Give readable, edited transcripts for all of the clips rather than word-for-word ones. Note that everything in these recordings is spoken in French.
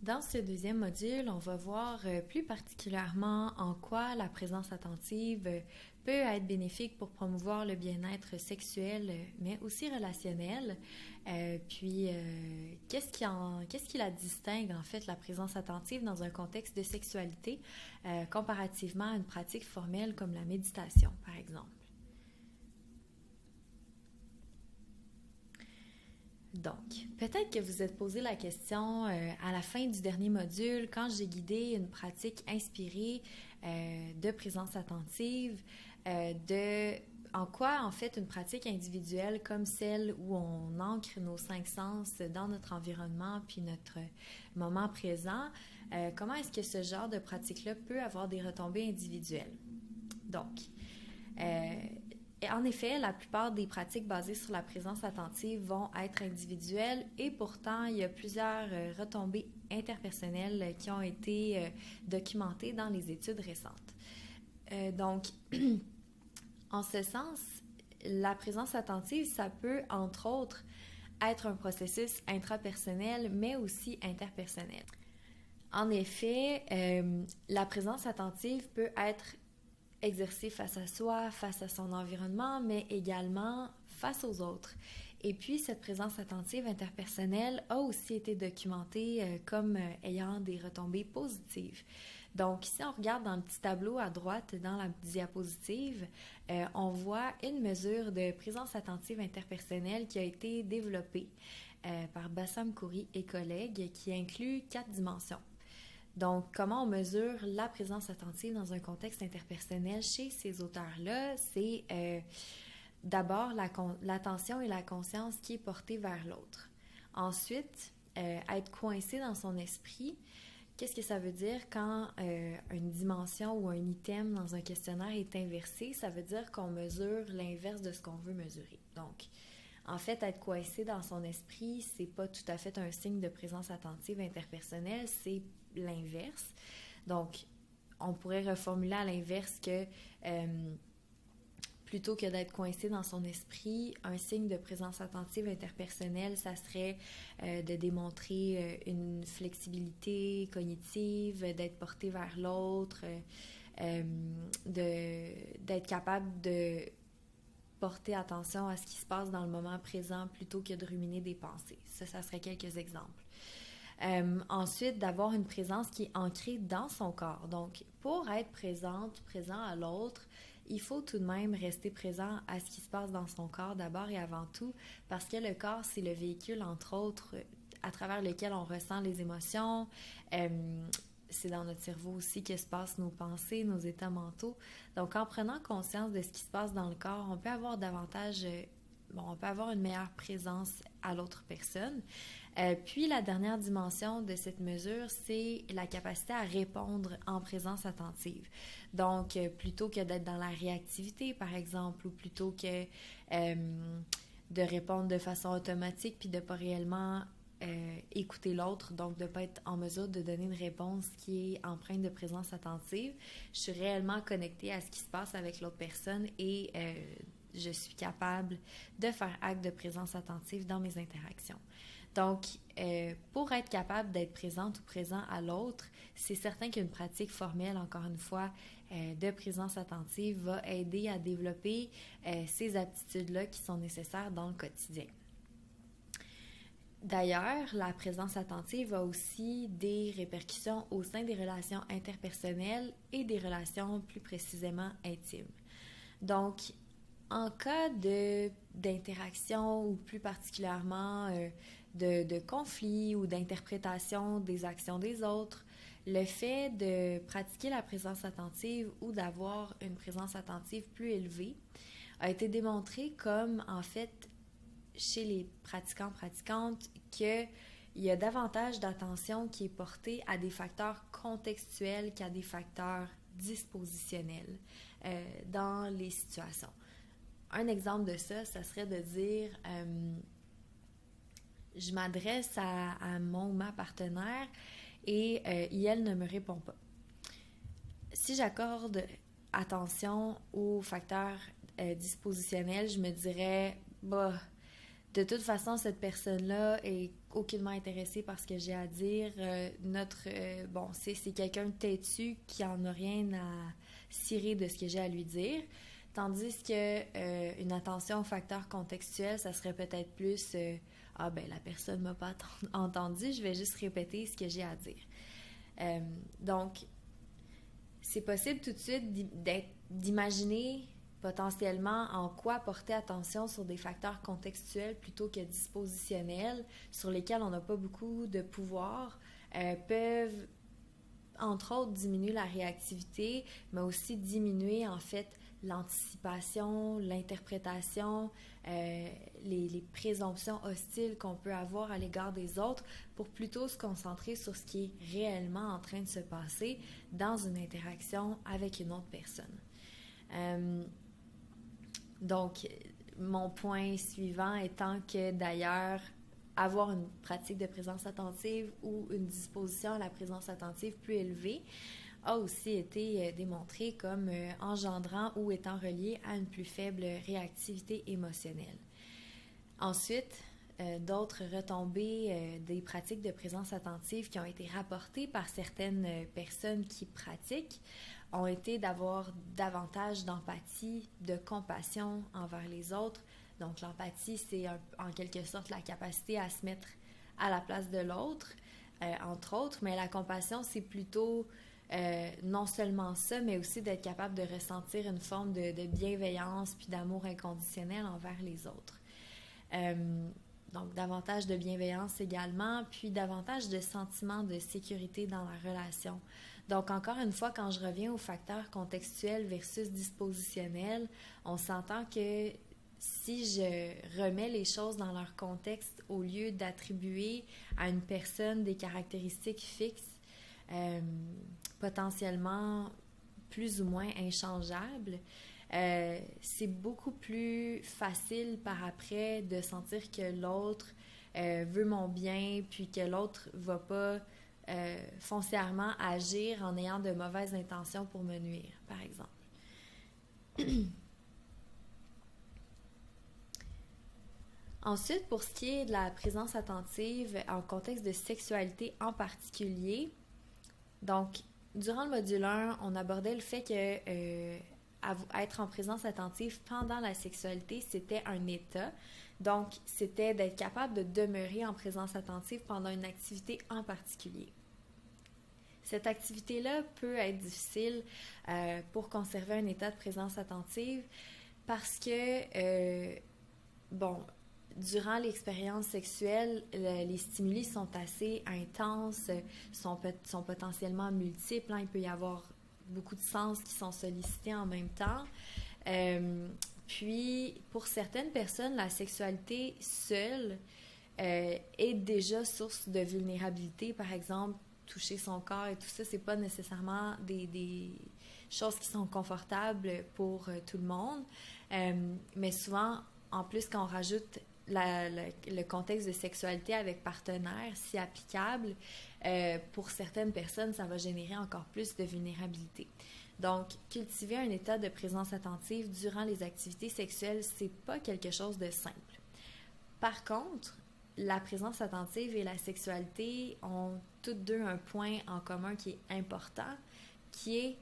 Dans ce deuxième module, on va voir plus particulièrement en quoi la présence attentive peut être bénéfique pour promouvoir le bien-être sexuel, mais aussi relationnel. Qu'est-ce qui la distingue, en fait, la présence attentive dans un contexte de sexualité, comparativement à une pratique formelle comme la méditation, par exemple. Donc, peut-être que vous vous êtes posé la question à la fin du dernier module, quand j'ai guidé une pratique inspirée de présence attentive, en quoi, en fait, une pratique individuelle comme celle où on ancre nos 5 sens dans notre environnement puis notre moment présent, comment est-ce que ce genre de pratique-là peut avoir des retombées individuelles? Donc, et en effet, la plupart des pratiques basées sur la présence attentive vont être individuelles et pourtant, il y a plusieurs retombées interpersonnelles qui ont été documentées dans les études récentes. Donc, en ce sens, la présence attentive, ça peut, entre autres, être un processus intrapersonnel, mais aussi interpersonnel. En effet, la présence attentive peut être exercée face à soi, face à son environnement, mais également face aux autres. Et puis, cette présence attentive interpersonnelle a aussi été documentée comme ayant des retombées positives. Donc, si on regarde dans le petit tableau à droite, dans la diapositive, on voit une mesure de présence attentive interpersonnelle qui a été développée par Bassam Khoury et collègues, qui inclut 4 dimensions. Donc, comment on mesure la présence attentive dans un contexte interpersonnel chez ces auteurs-là? C'est d'abord l'attention et la conscience qui est portée vers l'autre. Ensuite, être coincé dans son esprit. Qu'est-ce que ça veut dire quand une dimension ou un item dans un questionnaire est inversé? Ça veut dire qu'on mesure l'inverse de ce qu'on veut mesurer. Donc, en fait, être coincé dans son esprit, c'est pas tout à fait un signe de présence attentive interpersonnelle, c'est l'inverse. Donc, on pourrait reformuler à l'inverse que plutôt que d'être coincé dans son esprit, un signe de présence attentive interpersonnelle, ça serait de démontrer une flexibilité cognitive, d'être porté vers l'autre, d'être capable de porter attention à ce qui se passe dans le moment présent plutôt que de ruminer des pensées. Ça serait quelques exemples. Ensuite, d'avoir une présence qui est ancrée dans son corps. Donc, pour être présent à l'autre, il faut tout de même rester présent à ce qui se passe dans son corps d'abord et avant tout, parce que le corps, c'est le véhicule, entre autres, à travers lequel on ressent les émotions. C'est dans notre cerveau aussi que se passent nos pensées, nos états mentaux. Donc, en prenant conscience de ce qui se passe dans le corps, on peut avoir on peut avoir une meilleure présence à l'autre personne. Puis, la dernière dimension de cette mesure, c'est la capacité à répondre en présence attentive. Donc, plutôt que d'être dans la réactivité, par exemple, ou plutôt que de répondre de façon automatique puis de ne pas réellement écouter l'autre, donc de ne pas être en mesure de donner une réponse qui est empreinte de présence attentive, je suis réellement connectée à ce qui se passe avec l'autre personne et je suis capable de faire acte de présence attentive dans mes interactions. Donc, pour être capable d'être présente ou présent à l'autre, c'est certain qu'une pratique formelle, encore une fois, de présence attentive va aider à développer ces aptitudes-là qui sont nécessaires dans le quotidien. D'ailleurs, la présence attentive a aussi des répercussions au sein des relations interpersonnelles et des relations plus précisément intimes. Donc, en cas d'interaction ou plus particulièrement de conflit ou d'interprétation des actions des autres, le fait de pratiquer la présence attentive ou d'avoir une présence attentive plus élevée a été démontré comme, en fait, chez les pratiquants-pratiquantes, qu'il y a davantage d'attention qui est portée à des facteurs contextuels qu'à des facteurs dispositionnels dans les situations. Un exemple de ça serait de dire je m'adresse à mon ou ma partenaire et elle ne me répond pas. Si j'accorde attention aux facteurs dispositionnels, je me dirais de toute façon, cette personne-là est aucunement intéressé par ce que j'ai à dire. C'est quelqu'un de têtu qui en a rien à cirer de ce que j'ai à lui dire. Tandis que une attention aux facteurs contextuels, ça serait peut-être plus la personne m'a pas entendu, je vais juste répéter ce que j'ai à dire. Donc, c'est possible tout de suite d'imaginer potentiellement en quoi porter attention sur des facteurs contextuels plutôt que dispositionnels, sur lesquels on n'a pas beaucoup de pouvoir, peuvent entre autres diminuer la réactivité, mais aussi diminuer en fait l'anticipation, l'interprétation, les présomptions hostiles qu'on peut avoir à l'égard des autres pour plutôt se concentrer sur ce qui est réellement en train de se passer dans une interaction avec une autre personne. Donc, mon point suivant étant que d'ailleurs, avoir une pratique de présence attentive ou une disposition à la présence attentive plus élevée a aussi été démontré comme engendrant ou étant relié à une plus faible réactivité émotionnelle. Ensuite, d'autres retombées des pratiques de présence attentive qui ont été rapportées par certaines personnes qui pratiquent ont été d'avoir davantage d'empathie, de compassion envers les autres. Donc, l'empathie, c'est en quelque sorte la capacité à se mettre à la place de l'autre, entre autres, mais la compassion, c'est plutôt non seulement ça, mais aussi d'être capable de ressentir une forme de bienveillance puis d'amour inconditionnel envers les autres. Donc, davantage de bienveillance également, puis davantage de sentiment de sécurité dans la relation. Donc, encore une fois, quand je reviens aux facteurs contextuels versus dispositionnels, on s'entend que si je remets les choses dans leur contexte au lieu d'attribuer à une personne des caractéristiques fixes, potentiellement plus ou moins inchangeables, c'est beaucoup plus facile par après de sentir que l'autre veut mon bien, puis que l'autre va pas foncièrement agir en ayant de mauvaises intentions pour me nuire, par exemple. Ensuite, pour ce qui est de la présence attentive en contexte de sexualité en particulier, donc, durant le module 1, on abordait le fait que être en présence attentive pendant la sexualité, c'était un état. Donc, c'était d'être capable de demeurer en présence attentive pendant une activité en particulier. Cette activité-là peut être difficile pour conserver un état de présence attentive parce que, durant l'expérience sexuelle, les stimuli sont assez intenses, sont potentiellement multiples. Il peut y avoir beaucoup de sens qui sont sollicités en même temps. Puis, pour certaines personnes, la sexualité seule est déjà source de vulnérabilité. Par exemple, toucher son corps et tout ça, c'est pas nécessairement des choses qui sont confortables pour tout le monde. Mais souvent, en plus, quand on rajoute le contexte de sexualité avec partenaire, si applicable, pour certaines personnes, ça va générer encore plus de vulnérabilité. Donc, cultiver un état de présence attentive durant les activités sexuelles, c'est pas quelque chose de simple. Par contre, la présence attentive et la sexualité ont toutes deux un point en commun qui est important, qui est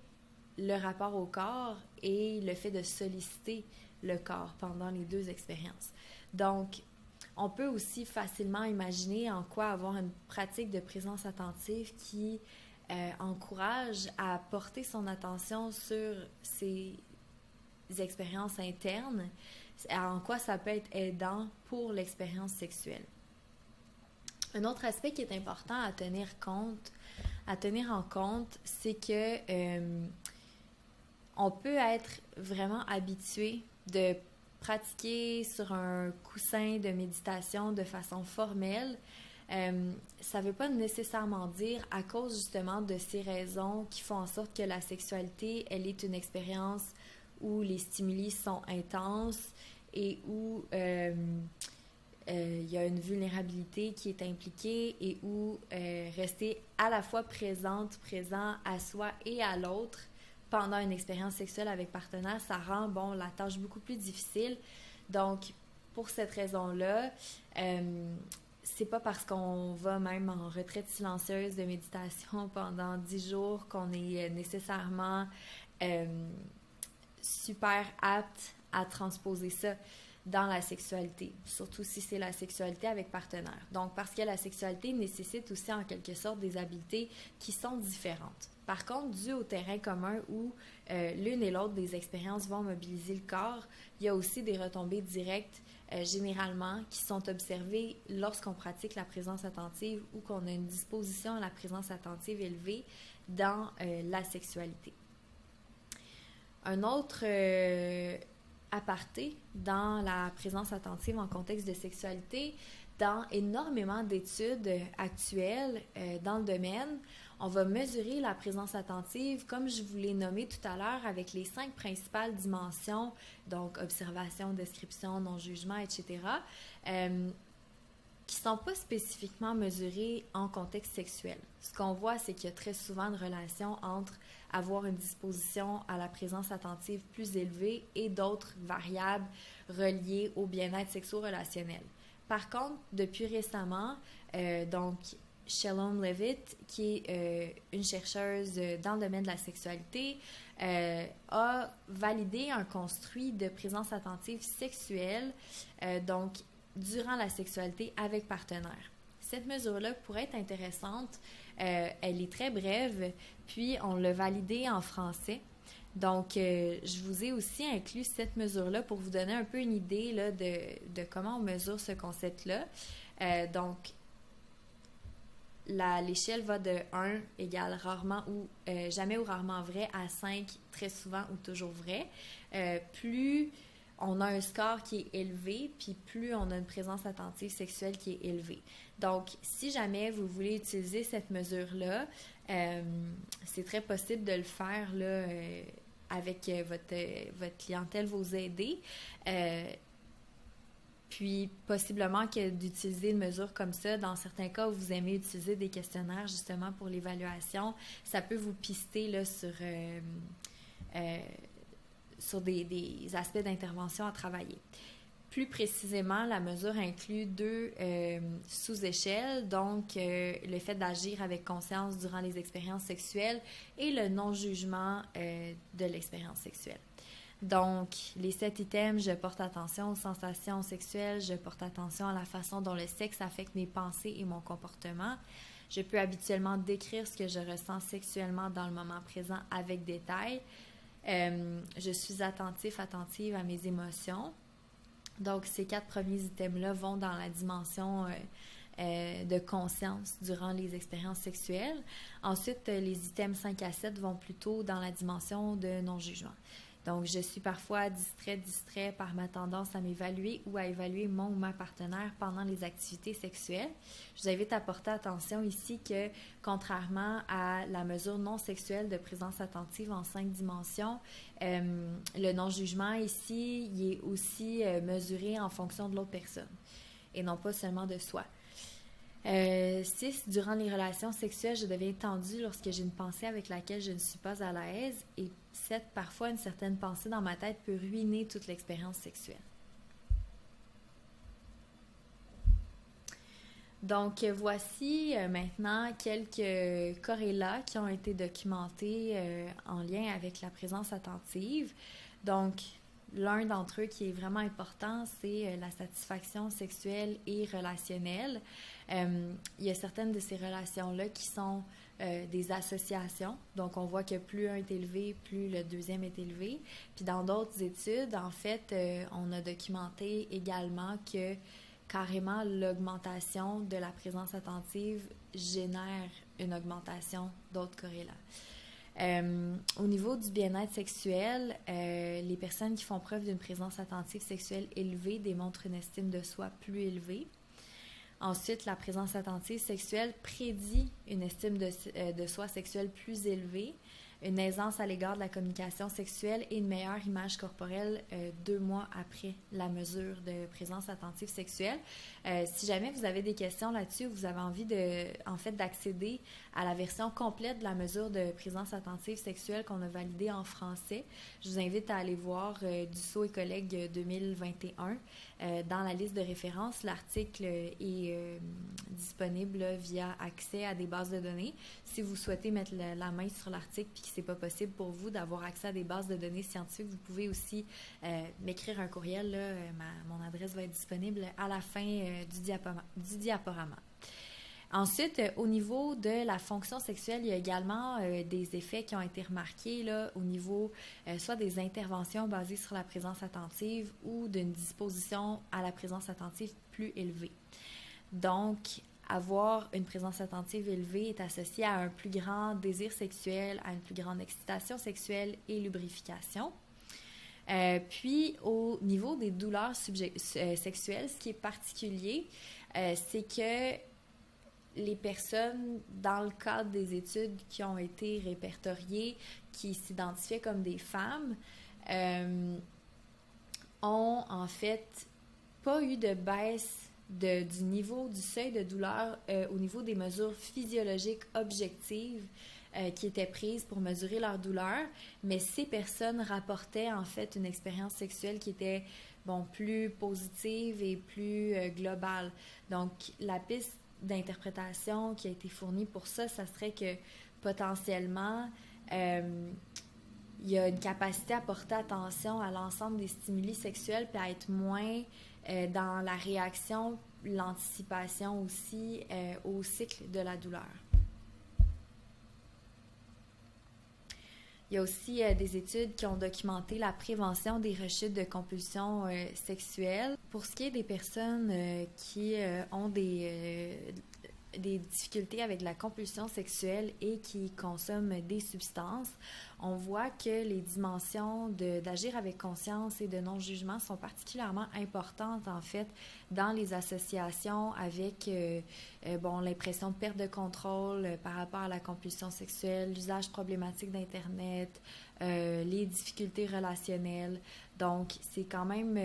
le rapport au corps et le fait de solliciter le corps pendant les deux expériences. Donc, on peut aussi facilement imaginer en quoi avoir une pratique de présence attentive qui encourage à porter son attention sur ses expériences internes, en quoi ça peut être aidant pour l'expérience sexuelle. Un autre aspect qui est important à tenir en compte, c'est que on peut être vraiment habitué de pratiquer sur un coussin de méditation de façon formelle. Ça ne veut pas nécessairement dire à cause justement de ces raisons qui font en sorte que la sexualité, elle est une expérience où les stimuli sont intenses et où il y a une vulnérabilité qui est impliquée et où rester à la fois présent à soi et à l'autre pendant une expérience sexuelle avec partenaire, ça rend la tâche beaucoup plus difficile. Donc, pour cette raison-là, c'est pas parce qu'on va même en retraite silencieuse de méditation pendant 10 jours qu'on est nécessairement super apte à transposer ça dans la sexualité, surtout si c'est la sexualité avec partenaire. Donc, parce que la sexualité nécessite aussi en quelque sorte des habiletés qui sont différentes. Par contre, dû au terrain commun où l'une et l'autre des expériences vont mobiliser le corps, il y a aussi des retombées directes généralement qui sont observées lorsqu'on pratique la présence attentive ou qu'on a une disposition à la présence attentive élevée dans la sexualité. Un autre aparté dans la présence attentive en contexte de sexualité, dans énormément d'études actuelles dans le domaine, on va mesurer la présence attentive, comme je vous l'ai nommé tout à l'heure, avec les 5 principales dimensions, donc observation, description, non-jugement, etc., qui ne sont pas spécifiquement mesurées en contexte sexuel. Ce qu'on voit, c'est qu'il y a très souvent une relation entre avoir une disposition à la présence attentive plus élevée et d'autres variables reliées au bien-être sexo-relationnel. Par contre, depuis récemment, donc Shalom Levitt, qui est une chercheuse dans le domaine de la sexualité, a validé un construit de présence attentive sexuelle, donc durant la sexualité avec partenaire. Cette mesure-là pourrait être intéressante. Elle est très brève, puis on l'a validée en français. Donc, je vous ai aussi inclus cette mesure-là pour vous donner un peu une idée là, de comment on mesure ce concept-là. Donc, l'échelle va de 1 égale rarement ou jamais ou rarement vrai à 5 très souvent ou toujours vrai. Plus on a un score qui est élevé, puis plus on a une présence attentive sexuelle qui est élevée. Donc, si jamais vous voulez utiliser cette mesure-là, c'est très possible de le faire là, avec votre clientèle, vos aidés. Puis, possiblement que d'utiliser une mesure comme ça, dans certains cas où vous aimez utiliser des questionnaires justement pour l'évaluation, ça peut vous pister là, sur des aspects d'intervention à travailler. Plus précisément, la mesure inclut 2 sous-échelles, donc le fait d'agir avec conscience durant les expériences sexuelles et le non-jugement de l'expérience sexuelle. Donc, les 7 items, je porte attention aux sensations sexuelles, je porte attention à la façon dont le sexe affecte mes pensées et mon comportement. Je peux habituellement décrire ce que je ressens sexuellement dans le moment présent avec détail. Je suis attentive à mes émotions. Donc, ces 4 premiers items-là vont dans la dimension de conscience durant les expériences sexuelles. Ensuite, les items 5 à 7 vont plutôt dans la dimension de non-jugement. Donc, je suis parfois distrait par ma tendance à m'évaluer ou à évaluer mon ou ma partenaire pendant les activités sexuelles. Je vous invite à porter attention ici que, contrairement à la mesure non sexuelle de présence attentive en 5 dimensions, le non-jugement ici, il est aussi mesuré en fonction de l'autre personne et non pas seulement de soi. 6. Durant les relations sexuelles, je deviens tendue lorsque j'ai une pensée avec laquelle je ne suis pas à l'aise. Et 7. Parfois, une certaine pensée dans ma tête peut ruiner toute l'expérience sexuelle. Donc, voici maintenant quelques corrélats qui ont été documentés en lien avec la présence attentive. Donc, l'un d'entre eux qui est vraiment important, c'est la satisfaction sexuelle et relationnelle. Il y a certaines de ces relations-là qui sont des associations. Donc, on voit que plus un est élevé, plus le deuxième est élevé. Puis, dans d'autres études, en fait, on a documenté également que carrément l'augmentation de la présence attentive génère une augmentation d'autres corrélats. Au niveau du bien-être sexuel, les personnes qui font preuve d'une présence attentive sexuelle élevée démontrent une estime de soi plus élevée. Ensuite, la présence attentive sexuelle prédit une estime de soi sexuelle plus élevée, une aisance à l'égard de la communication sexuelle et une meilleure image corporelle 2 mois après la mesure de présence attentive sexuelle. Si jamais vous avez des questions là-dessus, vous avez envie d'accéder à la version complète de la mesure de présence attentive sexuelle qu'on a validée en français, je vous invite à aller voir Dussault et collègues 2021. dans la liste de référence. L'article est disponible là, via accès à des bases de données. Si vous souhaitez mettre la main sur l'article et que ce n'est pas possible pour vous d'avoir accès à des bases de données scientifiques, vous pouvez aussi m'écrire un courriel. Là, mon adresse va être disponible à la fin du diaporama. Ensuite, au niveau de la fonction sexuelle, il y a également des effets qui ont été remarqués là, au niveau soit des interventions basées sur la présence attentive ou d'une disposition à la présence attentive plus élevée. Donc, avoir une présence attentive élevée est associé à un plus grand désir sexuel, à une plus grande excitation sexuelle et lubrification. Puis, au niveau des douleurs sexuelles, ce qui est particulier, c'est que les personnes, dans le cadre des études qui ont été répertoriées, qui s'identifiaient comme des femmes, ont en fait pas eu de baisse du niveau du seuil de douleur au niveau des mesures physiologiques objectives qui étaient prises pour mesurer leur douleur, mais ces personnes rapportaient en fait une expérience sexuelle qui était plus positive et plus globale. Donc, la piste d'interprétation qui a été fournie pour ça, ça serait que potentiellement, il y a une capacité à porter attention à l'ensemble des stimuli sexuels puis à être moins dans la réaction, l'anticipation aussi au cycle de la douleur. Il y a aussi des études qui ont documenté la prévention des rechutes de compulsions sexuelles. Pour ce qui est des personnes qui ont des difficultés avec la compulsion sexuelle et qui consomment des substances, on voit que les dimensions d'agir avec conscience et de non-jugement sont particulièrement importantes, en fait, dans les associations avec l'impression de perte de contrôle par rapport à la compulsion sexuelle, l'usage problématique d'Internet, les difficultés relationnelles. Donc, c'est quand même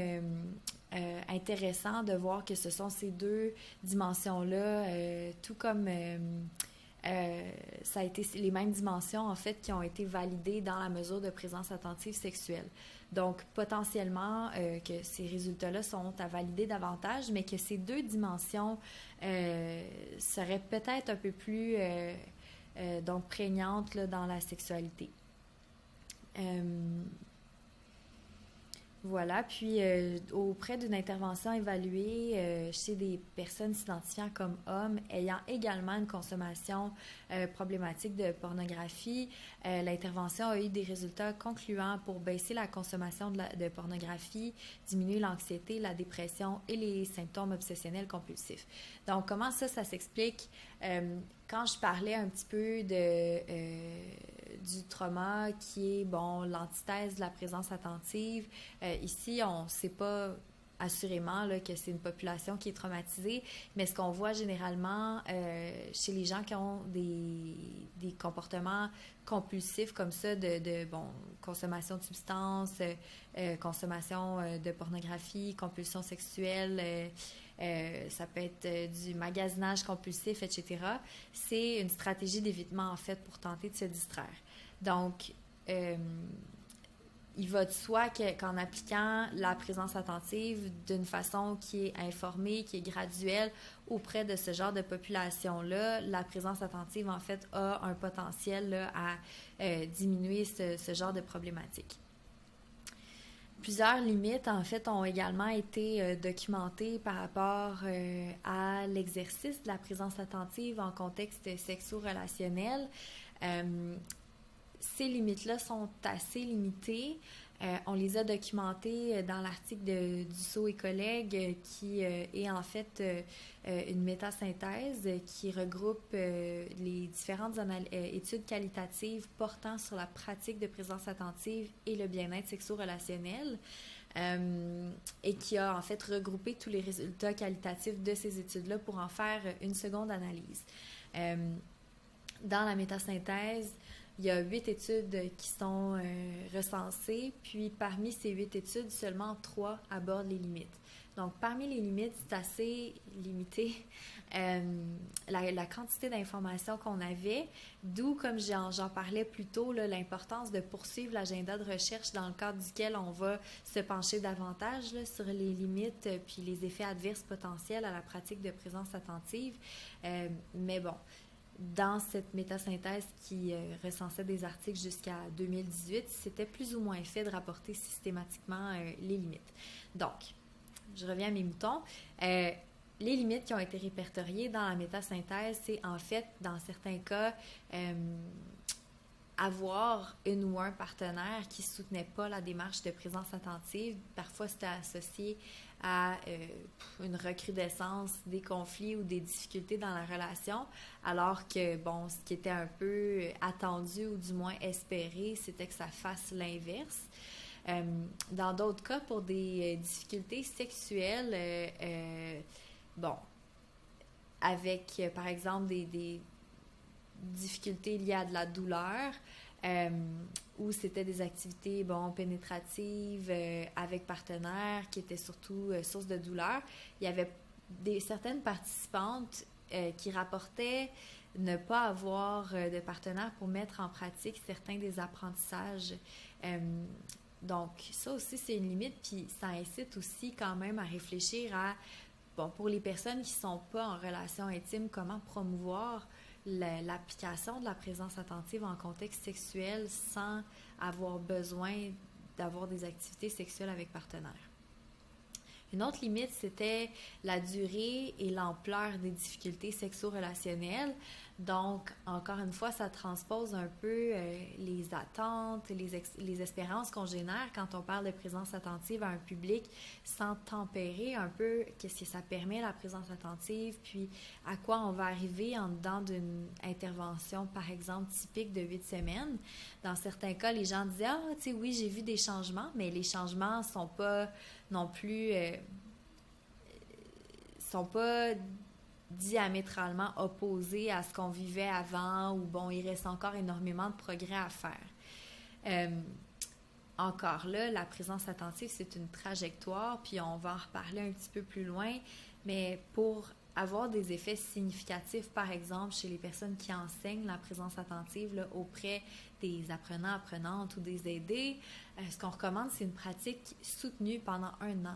intéressant de voir que ce sont ces deux dimensions-là, tout comme ça a été les mêmes dimensions, en fait, qui ont été validées dans la mesure de présence attentive sexuelle. Donc, potentiellement, que ces résultats-là sont à valider davantage, mais que ces deux dimensions seraient peut-être un peu plus donc prégnantes là, dans la sexualité. Voilà, puis auprès d'une intervention évaluée chez des personnes s'identifiant comme hommes ayant également une consommation problématique de pornographie, l'intervention a eu des résultats concluants pour baisser la consommation de pornographie, diminuer l'anxiété, la dépression et les symptômes obsessionnels compulsifs. Donc, comment ça s'explique? Quand je parlais un petit peu du trauma qui est, l'antithèse de la présence attentive, ici, on ne sait pas assurément là, que c'est une population qui est traumatisée, mais ce qu'on voit généralement chez les gens qui ont des comportements compulsifs comme ça, consommation de substances, consommation de pornographie, compulsion sexuelle, ça peut être du magasinage compulsif, etc. C'est une stratégie d'évitement, en fait, pour tenter de se distraire. Donc, il va de soi qu'en appliquant la présence attentive d'une façon qui est informée, qui est graduelle auprès de ce genre de population-là, la présence attentive, en fait, a un potentiel là, à diminuer ce genre de problématique. Plusieurs limites, en fait, ont également été documentées par rapport à l'exercice de la présence attentive en contexte sexo-relationnel. Ces limites-là sont assez limitées. On les a documentées dans l'article de Dussault et collègues qui est en fait une métasynthèse qui regroupe les différentes études qualitatives portant sur la pratique de présence attentive et le bien-être sexo-relationnel et qui a en fait regroupé tous les résultats qualitatifs de ces études-là pour en faire une seconde analyse. Dans la métasynthèse, il y a 8 études qui sont recensées, puis parmi ces 8 études, seulement 3 abordent les limites. Donc, parmi les limites, c'est assez limité la quantité d'informations qu'on avait, d'où, comme j'en parlais plus tôt, là, l'importance de poursuivre l'agenda de recherche dans le cadre duquel on va se pencher davantage là, sur les limites puis les effets adverses potentiels à la pratique de présence attentive. Mais bon, dans cette métasynthèse qui recensait des articles jusqu'à 2018, c'était plus ou moins fait de rapporter systématiquement les limites. Donc, je reviens à mes moutons. Les limites qui ont été répertoriées dans la métasynthèse, c'est en fait, dans certains cas, avoir une ou un partenaire qui ne soutenait pas la démarche de présence attentive. Parfois, c'était associé à une recrudescence des conflits ou des difficultés dans la relation, alors que, bon, ce qui était un peu attendu ou du moins espéré, c'était que ça fasse l'inverse. Dans d'autres cas, pour des difficultés sexuelles, bon, avec, par exemple, des difficultés liées à de la douleur, ou c'était des activités, bon, pénétratives avec partenaires qui étaient surtout source de douleur. Il y avait certaines participantes qui rapportaient ne pas avoir de partenaire pour mettre en pratique certains des apprentissages. Donc, ça aussi, c'est une limite, puis ça incite aussi quand même à réfléchir à, bon, pour les personnes qui ne sont pas en relation intime, comment promouvoir l'application de la présence attentive en contexte sexuel sans avoir besoin d'avoir des activités sexuelles avec partenaire. Une autre limite, c'était la durée et l'ampleur des difficultés sexo-relationnelles. Donc, encore une fois, ça transpose un peu les attentes, les espérances qu'on génère quand on parle de présence attentive à un public, sans tempérer un peu qu'est-ce que ça permet, la présence attentive, puis à quoi on va arriver en dedans d'une intervention, par exemple, typique de 8 semaines. Dans certains cas, les gens disaient « Ah, tu sais, oui, j'ai vu des changements », mais les changements ne sont pas non plus... sont pas diamétralement opposés à ce qu'on vivait avant, ou bon, il reste encore énormément de progrès à faire. Encore là, la présence attentive, c'est une trajectoire, puis on va en reparler un petit peu plus loin, mais pour avoir des effets significatifs, par exemple, chez les personnes qui enseignent la présence attentive là, auprès des apprenants, apprenantes ou des aidés, ce qu'on recommande, c'est une pratique soutenue pendant 1 an.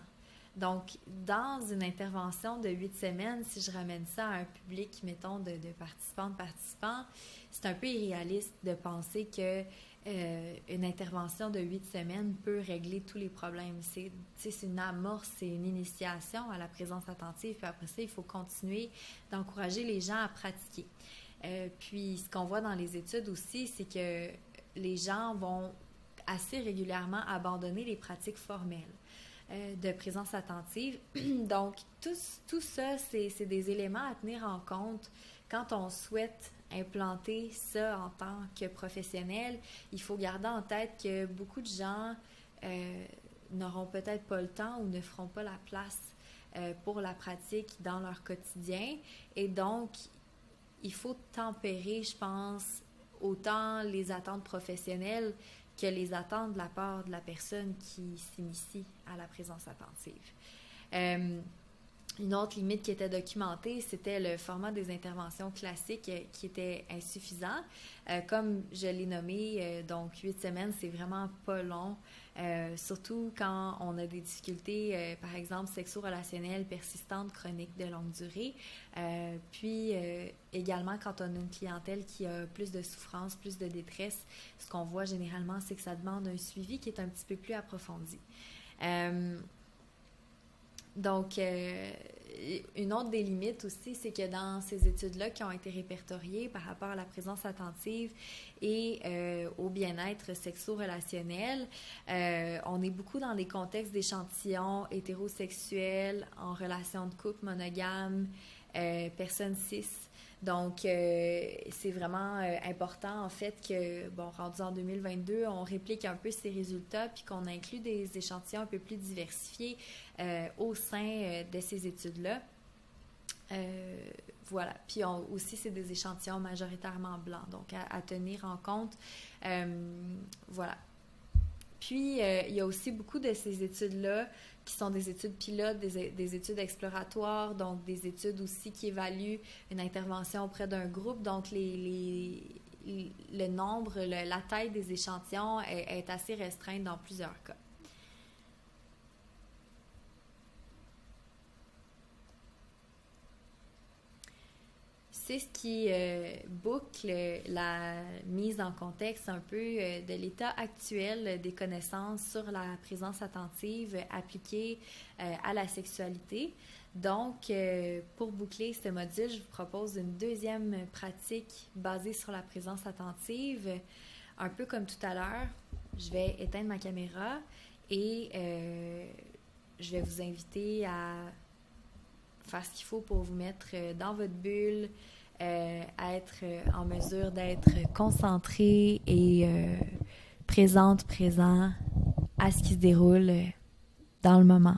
Donc, dans une intervention de 8 semaines, si je ramène ça à un public, mettons, de participants, c'est un peu irréaliste de penser que une intervention de 8 semaines peut régler tous les problèmes. C'est une amorce, c'est une initiation à la présence attentive, puis après ça, il faut continuer d'encourager les gens à pratiquer. Puis, ce qu'on voit dans les études aussi, c'est que les gens vont assez régulièrement abandonner les pratiques formelles de présence attentive. Donc, tout ça, c'est des éléments à tenir en compte quand on souhaite implanter ça en tant que professionnel. Il faut garder en tête que beaucoup de gens n'auront peut-être pas le temps ou ne feront pas la place pour la pratique dans leur quotidien. Et donc, il faut tempérer, je pense, autant les attentes professionnelles que les attentes de la part de la personne qui s'initie à la présence attentive. Une autre limite qui était documentée, c'était le format des interventions classiques qui était insuffisant. Comme je l'ai nommé, donc 8 semaines, c'est vraiment pas long, surtout quand on a des difficultés, par exemple, sexo-relationnelles persistantes, chroniques de longue durée. Puis également, quand on a une clientèle qui a plus de souffrance, plus de détresse, ce qu'on voit généralement, c'est que ça demande un suivi qui est un petit peu plus approfondi. Donc, une autre des limites aussi, c'est que dans ces études-là qui ont été répertoriées par rapport à la présence attentive et au bien-être sexo-relationnel, on est beaucoup dans des contextes d'échantillons hétérosexuels, en relation de couple monogame, personnes cis. Donc, c'est vraiment important, en fait, que, bon, rendu en 2022, on réplique un peu ces résultats puis qu'on inclut des échantillons un peu plus diversifiés au sein de ces études-là. Voilà. Puis aussi, c'est des échantillons majoritairement blancs, donc à tenir en compte. Voilà. Puis, il y a aussi beaucoup de ces études-là qui sont des études pilotes, des études exploratoires, donc des études aussi qui évaluent une intervention auprès d'un groupe. Donc, le nombre, la taille des échantillons est assez restreinte dans plusieurs cas. C'est ce qui boucle la mise en contexte un peu de l'état actuel des connaissances sur la présence attentive appliquée à la sexualité. Donc, pour boucler ce module, je vous propose une deuxième pratique basée sur la présence attentive. Un peu comme tout à l'heure, je vais éteindre ma caméra et je vais vous inviter à faire ce qu'il faut pour vous mettre dans votre bulle, être en mesure d'être concentré et présent à ce qui se déroule dans le moment.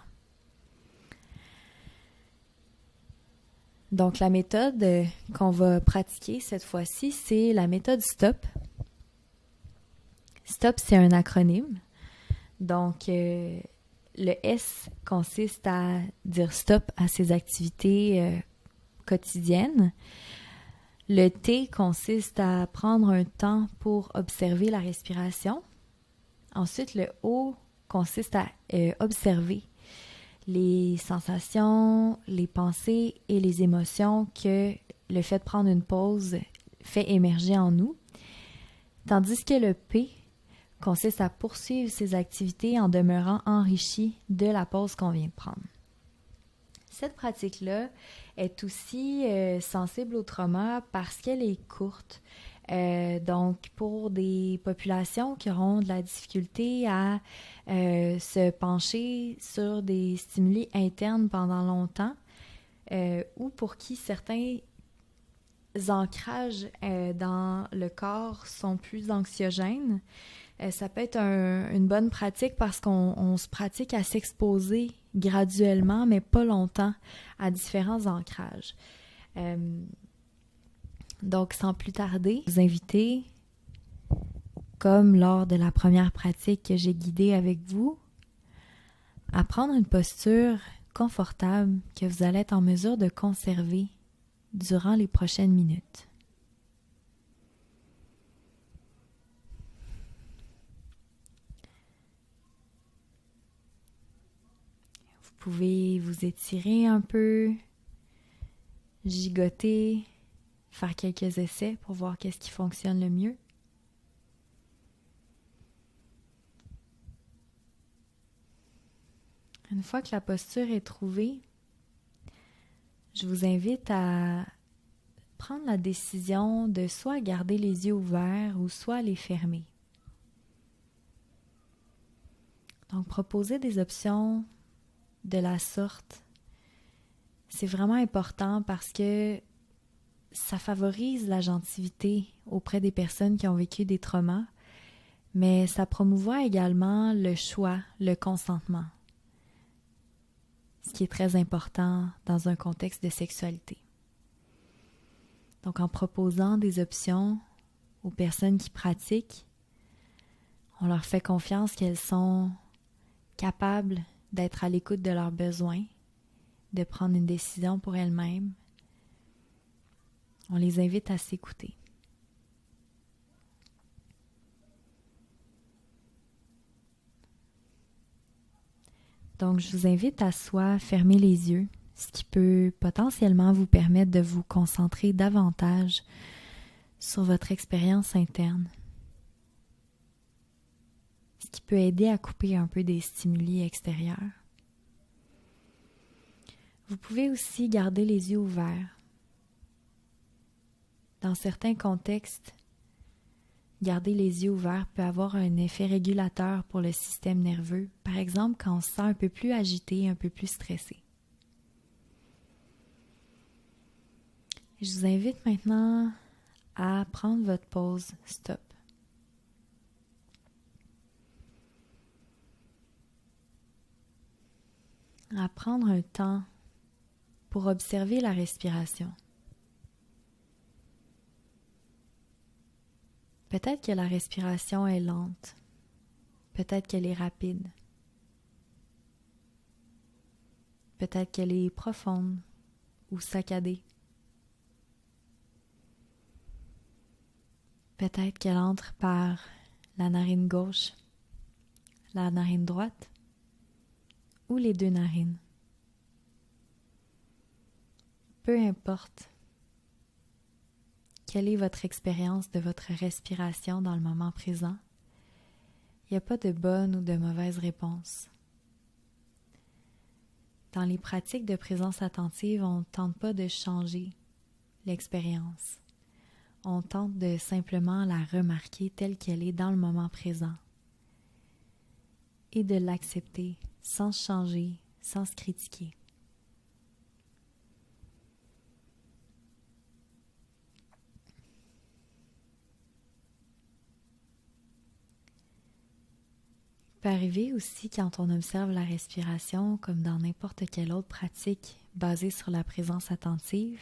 Donc, la méthode qu'on va pratiquer cette fois-ci, c'est la méthode STOP. STOP, c'est un acronyme. Donc, le S consiste à dire stop à ses activités quotidiennes. Le T consiste à prendre un temps pour observer la respiration. Ensuite, le O consiste à observer les sensations, les pensées et les émotions que le fait de prendre une pause fait émerger en nous. Tandis que le P consiste à poursuivre ses activités en demeurant enrichi de la pause qu'on vient de prendre. Cette pratique-là est aussi sensible au trauma parce qu'elle est courte. Donc, pour des populations qui auront de la difficulté à se pencher sur des stimuli internes pendant longtemps, ou pour qui certains ancrages dans le corps sont plus anxiogènes, ça peut être une bonne pratique parce qu'on se pratique à s'exposer graduellement, mais pas longtemps, à différents ancrages. Donc, sans plus tarder, vous inviter, comme lors de la première pratique que j'ai guidée avec vous, à prendre une posture confortable que vous allez être en mesure de conserver durant les prochaines minutes. Vous pouvez vous étirer un peu, gigoter, faire quelques essais pour voir qu'est-ce qui fonctionne le mieux. Une fois que la posture est trouvée, je vous invite à prendre la décision de soit garder les yeux ouverts ou soit les fermer. Donc, proposer des options de la sorte, c'est vraiment important parce que ça favorise la gentilité auprès des personnes qui ont vécu des traumas, mais ça promouvoit également le choix, le consentement, ce qui est très important dans un contexte de sexualité. Donc, en proposant des options aux personnes qui pratiquent, on leur fait confiance qu'elles sont capables d'être à l'écoute de leurs besoins, de prendre une décision pour elles-mêmes. On les invite à s'écouter. Donc, je vous invite à soit fermer les yeux, ce qui peut potentiellement vous permettre de vous concentrer davantage sur votre expérience interne, ce qui peut aider à couper un peu des stimuli extérieurs. Vous pouvez aussi garder les yeux ouverts. Dans certains contextes, garder les yeux ouverts peut avoir un effet régulateur pour le système nerveux, par exemple quand on se sent un peu plus agité, un peu plus stressé. Je vous invite maintenant à prendre votre pause stop. À prendre un temps pour observer la respiration. Peut-être que la respiration est lente, peut-être qu'elle est rapide, peut-être qu'elle est profonde ou saccadée. Peut-être qu'elle entre par la narine gauche, la narine droite ou les deux narines. Peu importe quelle est votre expérience de votre respiration dans le moment présent, il n'y a pas de bonne ou de mauvaise réponse. Dans les pratiques de présence attentive, on ne tente pas de changer l'expérience. On tente de simplement la remarquer telle qu'elle est dans le moment présent et de l'accepter sans changer, sans se critiquer. Il peut arriver aussi quand on observe la respiration, comme dans n'importe quelle autre pratique basée sur la présence attentive,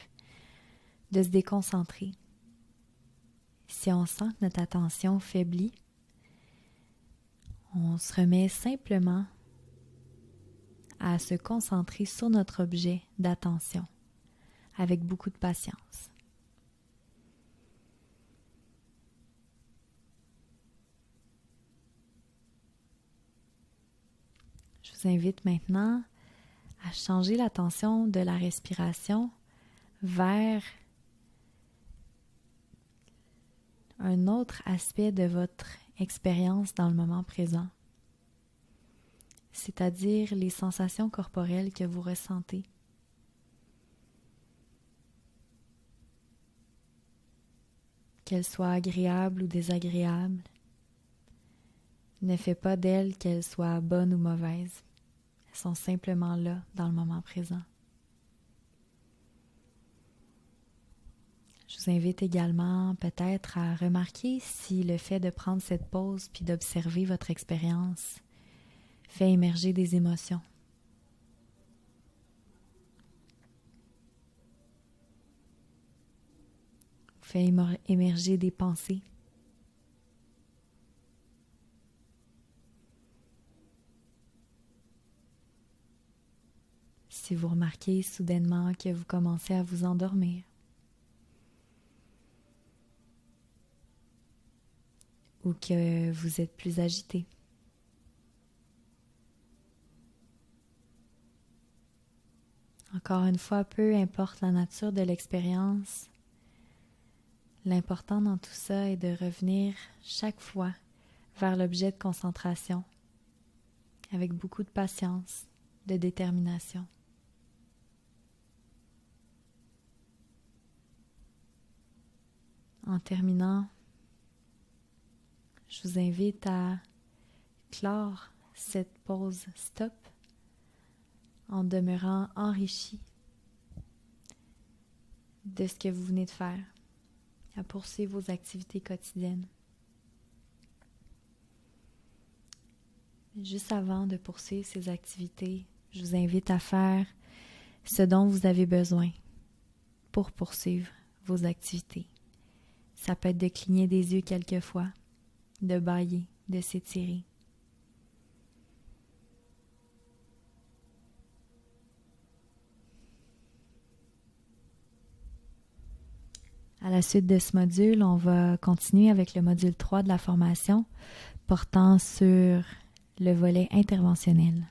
de se déconcentrer. Si on sent que notre attention faiblit, on se remet simplement à se concentrer sur notre objet d'attention avec beaucoup de patience. Je vous invite maintenant à changer l'attention de la respiration vers un autre aspect de votre expérience dans le moment présent, c'est-à-dire les sensations corporelles que vous ressentez. Qu'elles soient agréables ou désagréables, ne fait pas d'elles qu'elles soient bonnes ou mauvaises. Elles sont simplement là dans le moment présent. Je vous invite également peut-être à remarquer si le fait de prendre cette pause puis d'observer votre expérience fait émerger des émotions. Fait émerger des pensées. Si vous remarquez soudainement que vous commencez à vous endormir, ou que vous êtes plus agité. Encore une fois, peu importe la nature de l'expérience, l'important dans tout ça est de revenir chaque fois vers l'objet de concentration avec beaucoup de patience, de détermination. En terminant, je vous invite à clore cette pause stop en demeurant enrichi de ce que vous venez de faire, à poursuivre vos activités quotidiennes. Juste avant de poursuivre ces activités, je vous invite à faire ce dont vous avez besoin pour poursuivre vos activités. Ça peut être de cligner des yeux quelquefois, de bâiller, de s'étirer. À la suite de ce module, on va continuer avec le module 3 de la formation portant sur le volet interventionnel.